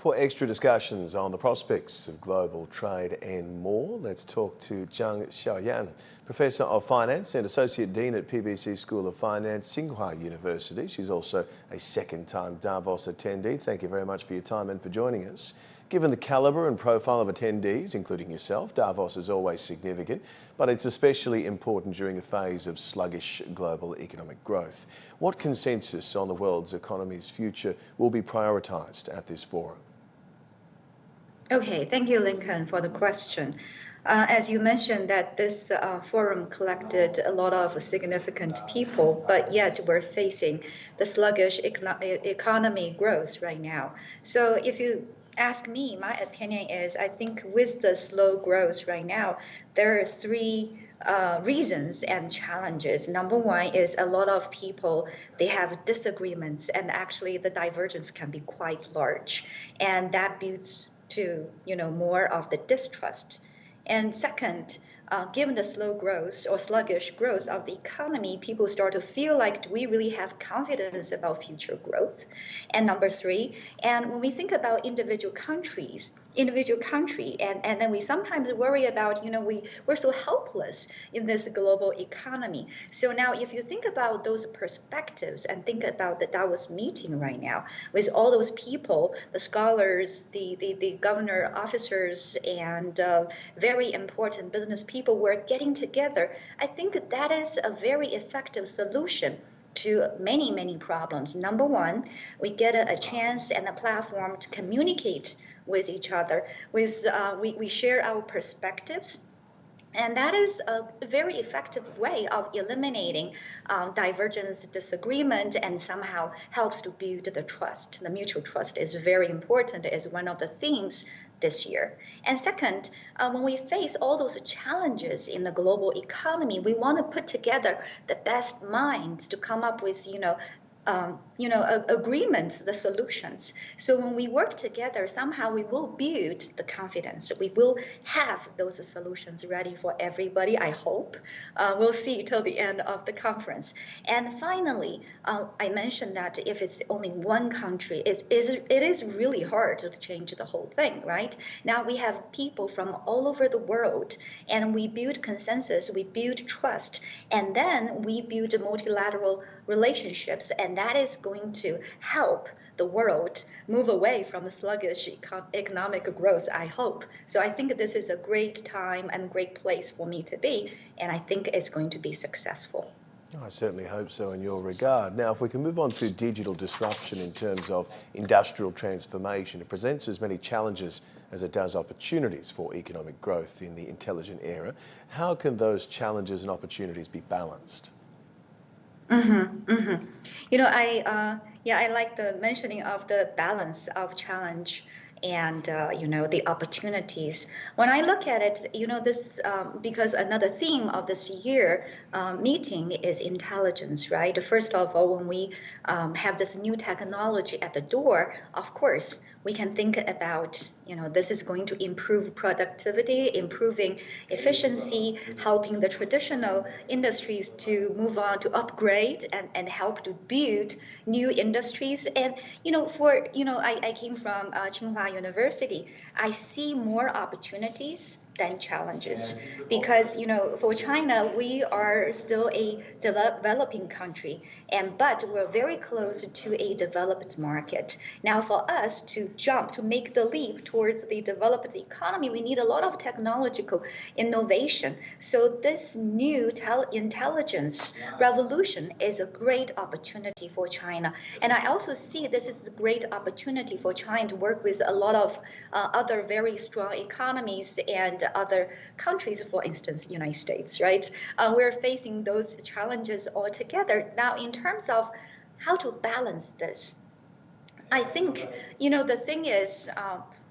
for extra discussions on the prospects of global trade and more, let's talk to Zhang Xiaoyan, Professor of Finance and Associate Dean at PBC School of Finance, Tsinghua University. She's also a second-time Davos attendee. Thank you very much for your time and for joining us. Given the calibre and profile of attendees, including yourself, Davos is always significant, but it's especially important during a phase of sluggish global economic growth. What consensus on the world's economy's future will be prioritised at this forum? Okay, thank you, Lincoln, for the question. As you mentioned, that this forum collected a lot of significant people, but yet we're facing the sluggish economy growth right now. So if you ask me, my opinion is I think with the slow growth right now, there are three reasons and challenges. Number one is a lot of people, they have disagreements, and actually the divergence can be quite large, and that builds to more of the distrust. And second, given the slow growth or sluggish growth of the economy, people start to feel like, do we really have confidence about future growth? And number three, and when we think about individual country, and then we sometimes worry about, we're so helpless in this global economy. So now if you think about those perspectives and think about the Davos meeting right now, with all those people, the scholars, the governor officers, and very important business people were getting together, I think that is a very effective solution to many, many problems. Number one, we get a chance and a platform to communicate with each other. We share our perspectives, and that is a very effective way of eliminating divergence, disagreement, and somehow helps to build the trust. The mutual trust is very important as one of the themes this year. And second, when we face all those challenges in the global economy, we want to put together the best minds to come up with, agreements, the solutions. So when we work together, somehow we will build the confidence. We will have those solutions ready for everybody, I hope. We'll see till the end of the conference. And finally, I mentioned that if it's only one country, it is really hard to change the whole thing, right? Now we have people from all over the world, and we build consensus, we build trust, and then we build multilateral relationships, and that is going to help the world move away from the sluggish economic growth, I hope. So I think this is a great time and great place for me to be, and I think it's going to be successful. I certainly hope so in your regard. Now, if we can move on to digital disruption in terms of industrial transformation, it presents as many challenges as it does opportunities for economic growth in the intelligent era. How can those challenges and opportunities be balanced? I like the mentioning of the balance of challenge and the opportunities. When I look at it, this because another theme of this year meeting is intelligence, right? First of all, when we have this new technology at the door, of course, we can think about, this is going to improve productivity, improving efficiency, helping the traditional industries to move on, to upgrade and help to build new industries. And, I came from Tsinghua University. I see more opportunities than challenges because, for China, we are still a developing country, but we're very close to a developed market. Now, for us to make the leap towards the developed economy, we need a lot of technological innovation. So this new intelligence revolution is a great opportunity for China. And I also see this is a great opportunity for China to work with a lot of other very strong economies and other countries, for instance, United States, right? We're facing those challenges all together. Now, in terms of how to balance this, I think, the thing is,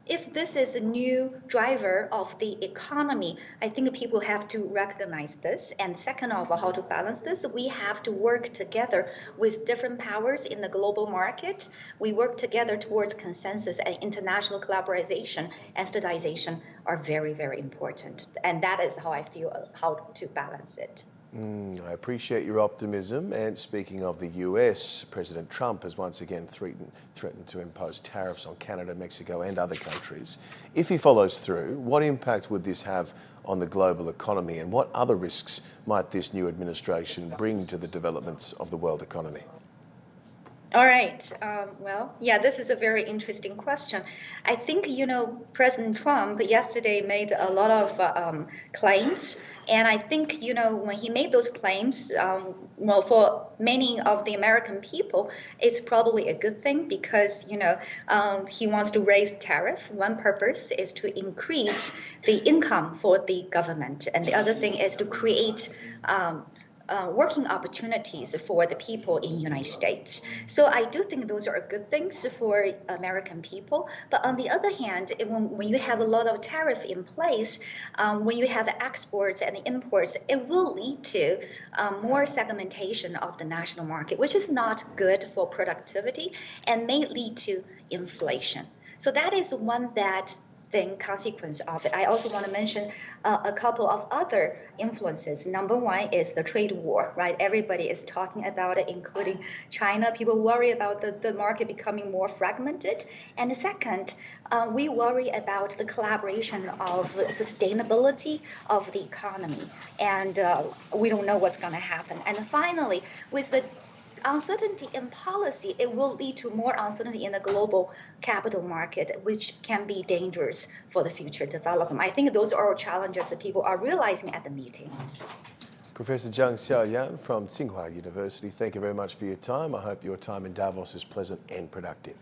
if this is a new driver of the economy, I think people have to recognize this. And second of all, how to balance this, we have to work together with different powers in the global market. We work together towards consensus, and international collaboration and standardization are very, very important. And that is how I feel how to balance it. I appreciate your optimism. And speaking of the US, President Trump has once again threatened to impose tariffs on Canada, Mexico and other countries. If he follows through, what impact would this have on the global economy, and what other risks might this new administration bring to the developments of the world economy? All right. This is a very interesting question. I think, President Trump yesterday made a lot of claims. And I think, when he made those claims, for many of the American people, it's probably a good thing because, he wants to raise tariff. One purpose is to increase the income for the government. And the other thing is to create working opportunities for the people in the United States. So I do think those are good things for American people. But on the other hand, when you have a lot of tariff in place, when you have exports and imports, it will lead to more segmentation of the national market, which is not good for productivity and may lead to inflation. So that is one consequence of it. I also want to mention a couple of other influences. Number one is the trade war, right? Everybody is talking about it, including China. People worry about the market becoming more fragmented. And the second, we worry about the collaboration of sustainability of the economy. And we don't know what's going to happen. And finally, with the uncertainty in policy, it will lead to more uncertainty in the global capital market, which can be dangerous for the future development. I think those are challenges that people are realizing at the meeting. Professor Zhang Xiaoyan from Tsinghua University, thank you very much for your time. I hope your time in Davos is pleasant and productive.